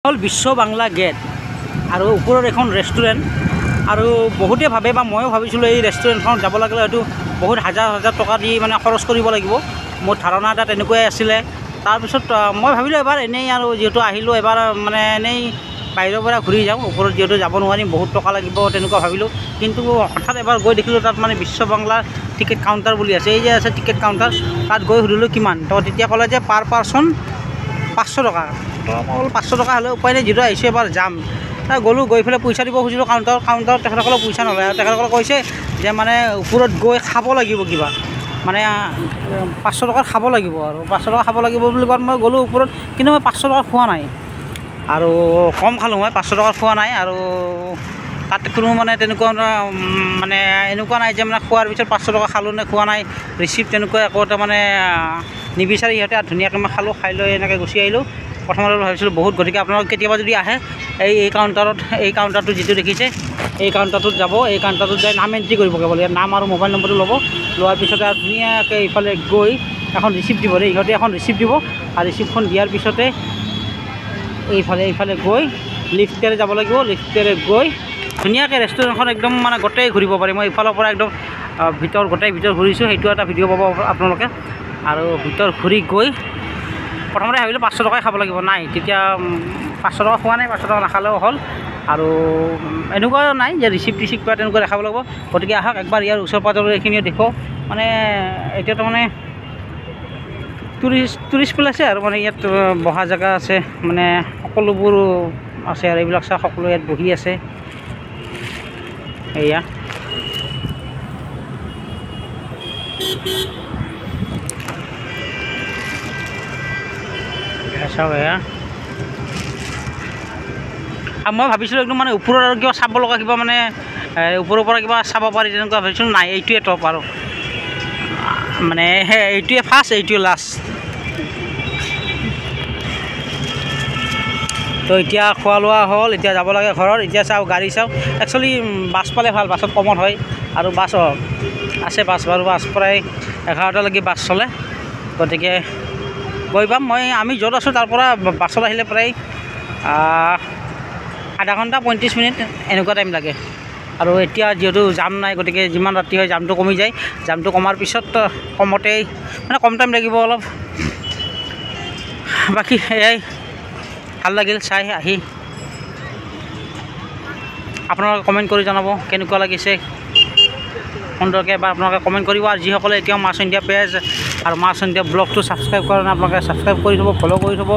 হল বিশ্ব Bangla gate আৰু ওপৰত এখন ৰেষ্টুৰেণ্ট আৰু বহুতে ভাবে বা ময়ো ভাবিছিলোঁ এই ৰেষ্টুৰেণ্টখনত যাব লাগিলে হয়তো বহুত হাজাৰ হাজাৰ টকা দি মানে খৰচ কৰিব লাগিব। মোৰ ধাৰণা এটা তেনেকুৱাই আছিলে। তাৰপিছত মই ভাবিলোঁ এবাৰ এনেই আৰু যিহেতু আহিলোঁ এবাৰ মানে এনেই বাহিৰৰ পৰা ঘূৰি যাওঁ, ওপৰত যিহেতু যাব নোৱাৰিম বহুত টকা লাগিব তেনেকুৱা ভাবিলোঁ। কিন্তু হঠাৎ এবাৰ গৈ দেখিলোঁ তাত মানে বিশ্ব বাংলা টিকেট কাউণ্টাৰ বুলি আছে, এই যে আছে টিকেট কাউণ্টাৰ, তাত গৈ সুধিলোঁ কিমান, তো তেতিয়া ক'লে যে পাৰ পাৰ্চন 500 টকা। তো মই 500 টকা হ'লে উপায় নাই, যিহেতু আহিছোঁ এবাৰ যাম। গ'লোঁ, গৈ পেলাই পইচা দিব খুজিলোঁ কাউণ্টাৰত তেখেতসকলে পইচা নলয় আৰু তেখেতসকলে কৈছে যে মানে ওপৰত গৈ খাব লাগিব কিবা, মানে 500 টকাত খাব লাগিব আৰু 500 টকা খাব লাগিব বুলি কোৱাত মই গ'লোঁ ওপৰত, কিন্তু মই 500 টকাত খোৱা নাই আৰু কম খালোঁ, মই 500 টকাত খোৱা নাই। আৰু তাত কোনো মানে তেনেকুৱা মানে এনেকুৱা নাই যে মানে খোৱাৰ পিছত 500 টকা খালোঁ নে খোৱা নাই, ৰিচিপ্ট তেনেকুৱা একো এটা মানে নিবিচাৰি সিহঁতে ধুনীয়াকৈ মই খালোঁ, খাই লৈ এনেকৈ গুচি আহিলোঁ। প্ৰথমতে ভাবিছিলোঁ বহুত, গতিকে আপোনালোক কেতিয়াবা যদি আহে এই কাউণ্টাৰটো যিটো দেখিছে এই কাউণ্টাৰটোত যাব, এই কাউণ্টাৰটোত যাই নাম এণ্ট্ৰি কৰিব কেৱল, ইয়াত নাম আৰু মোবাইল নম্বৰটো ল'ব, লোৱাৰ পিছতে আৰু ধুনীয়াকৈ ইফালে গৈ এখন ৰিচিপ্ট দিব দেই, ইহঁতে এখন ৰিচিপ্ট দিব আৰু ৰিচিপ্টখন দিয়াৰ পিছতে এইফালে গৈ লিফ্টেৰে যাব লাগিব, লিফ্টেৰে গৈ ধুনীয়াকৈ ৰেষ্টুৰেণ্টখন একদম মানে গোটেই ঘূৰিব পাৰি। মই ইফালৰ পৰা একদম গোটেই ভিতৰ ঘূৰিছোঁ, সেইটো এটা ভিডিঅ' পাব আপোনালোকে। আৰু ভিতৰ ঘূৰি গৈ প্ৰথমতে ভাবিলোঁ 500 টকাই খাব লাগিব, নাই তেতিয়া 500 টকা খোৱা নাই, 500 টকা নাখালেও হ'ল। আৰু এনেকুৱা নাই যে ৰিচিপ্ট বা তেনেকুৱা দেখাব লাগিব। গতিকে আহক একবাৰ ইয়াৰ ওচৰ পাজৰ এইখিনিও দেখোঁ, মানে এতিয়াতো মানে টুৰিষ্ট প্লেচ আৰু মানে ইয়াত বহা জেগা আছে, মানে সকলোবোৰ আছে আৰু এইবিলাক চাই সকলো ইয়াত বহি আছে। এয়া চাওক, এয়া আৰু মই ভাবিছিলোঁ একদম মানে ওপৰত আৰু কিবা চাব লগা কিবা মানে ওপৰৰ পৰা কিবা চাব পাৰি তেনেকুৱা ভাবিছিলোঁ, নাই এইটোৱে টপ আৰু মানে এইটোৱে ফাৰ্ষ্ট, এইটোৱে লাষ্ট। তো এতিয়া খোৱা লোৱা হ'ল, এতিয়া যাব লাগে ঘৰত। এতিয়া চাওঁ গাড়ী চাওঁ, একচুৱেলি বাছ পালে ভাল, বাছত কমত হয় আৰু বাছ আছে, বাছ বাৰু বাছ প্ৰায় 11টালৈকে বাছ চলে। গতিকে গৈ পাম। আমি য'ত আছোঁ তাৰ পৰা বাছত আহিলে প্ৰায় আধা ঘণ্টা 35 মিনিট এনেকুৱা টাইম লাগে। আৰু এতিয়া যিহেতু জাম নাই, গতিকে যিমান ৰাতি হয় জামটো কমি যায়, জামটো কমাৰ পিছত কমতেই মানে কম টাইম লাগিব অলপ। বাকী এয়াই, ভাল লাগিল চাই আহি। আপোনালোকে কমেণ্ট কৰি জনাব কেনেকুৱা লাগিছে সুন্দৰকৈ, বা আপোনালোকে কমেণ্ট কৰিব। আৰু যিসকলে এতিয়াও মাছ ইণ্ডিয়া পেজ আৰু মাছ ইণ্ডিয়া ব্লগটো ছাবস্ক্ৰাইব কৰা নাই, আপোনালোকে ছাবস্ক্ৰাইব কৰি থ'ব, ফ'ল' কৰি থ'ব।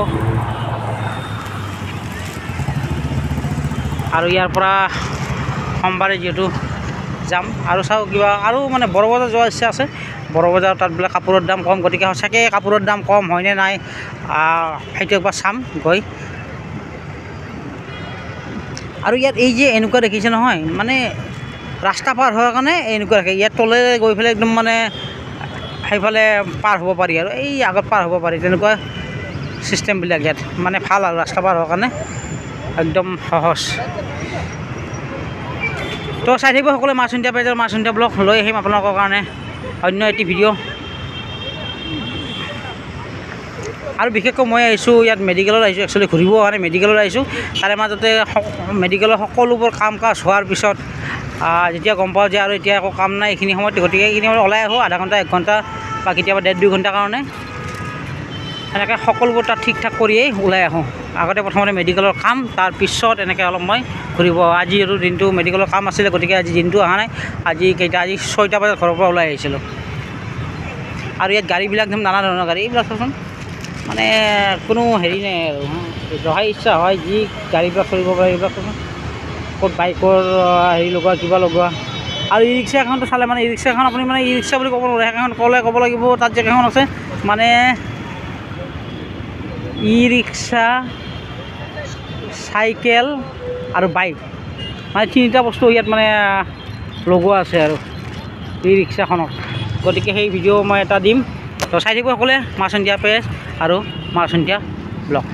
আৰু ইয়াৰ পৰা সোমবাৰে যিহেতু যাম আৰু চাওঁ কিবা আৰু মানে বড় বজাৰ যোৱাৰ ইচ্ছা আছে। বড় বজাৰ তাত বোলে কাপোৰৰ দাম কম, গতিকে সঁচাকৈ কাপোৰৰ দাম কম হয়নে নাই সেইটো একবাৰ চাম গৈ। আৰু ইয়াত এই যে এনেকুৱা দেখিছে নহয়, মানে ৰাস্তা পাৰ হোৱাৰ কাৰণে এনেকুৱা ৰাখে, ইয়াত তলেৰে গৈ পেলাই একদম মানে সেইফালে পাৰ হ'ব পাৰি আৰু এই আগত পাৰ হ'ব পাৰি, তেনেকুৱা ছিষ্টেমবিলাক ইয়াত মানে ভাল আৰু ৰাস্তা পাৰ হোৱাৰ কাৰণে একদম সহজ। তো চাই থাকিব সকলোৱে মাছ ইণ্ডিয়া পেজৰ মাছ ইণ্ডিয়া ব্লগ, লৈ আহিম আপোনালোকৰ কাৰণে অন্য এটি ভিডিঅ'। আৰু বিশেষকৈ মই আহিছোঁ ইয়াত মেডিকেলত আহিছোঁ, একচুৱেলি ঘূৰিব অহা নাই, মেডিকেলত আহিছোঁ। তাৰে মাজতে মেডিকেলৰ সকলোবোৰ কাম কাজ হোৱাৰ পিছত যেতিয়া গম পাওঁ যে আৰু এতিয়া একো কাম নাই এইখিনি সময়ত, গতিকে এইখিনি সময়ত ওলাই আহোঁ আধা ঘণ্টা 1 ঘণ্টা বা কেতিয়াবা 1.5-2 ঘণ্টাৰ কাৰণে। এনেকৈ সকলোবোৰ তাত ঠিক ঠাক কৰিয়েই ওলাই আহোঁ। আগতে প্ৰথমতে মেডিকেলৰ কাম, তাৰপিছত এনেকৈ অলপ মই ঘূৰিব। আজি আৰু দিনটো মেডিকেলৰ কাম আছিলে, গতিকে আজি দিনটো অহা নাই। আজি 6টা বজাত ঘৰৰ পৰা ওলাই আহিছিলোঁ। আৰু ইয়াত গাড়ীবিলাক একদম নানা ধৰণৰ গাড়ী, এইবিলাক চাচোন মানে কোনো হেৰি নাই আৰু জহাই ইচ্ছা হয় যি গাড়ীবিলাক চলিব পাৰে এইবিলাক চাচোন, ক'ত বাইকৰ হেৰি লগোৱা কিবা লগোৱা। আৰু ই ৰিক্সা এখনটো চালে মানে ই ৰিক্সাখন আপুনি মানে ই ৰিক্সা বুলি ক'ব নোৱাৰে, সেইখন ক'ব লাগিব তাত যে কেইখন আছে, মানে ই ৰিক্সা, চাইকেল আৰু বাইক, মানে 3টা বস্তু ইয়াত মানে লগোৱা আছে আৰু ই ৰিক্সাখনত। গতিকে সেই ভিডিঅ' মই এটা দিম, তো চাই থাকিব সকলোৱে মাছ ইণ্ডিয়া পেজ আৰু মাছ ইণ্ডিয়া ব্লগ।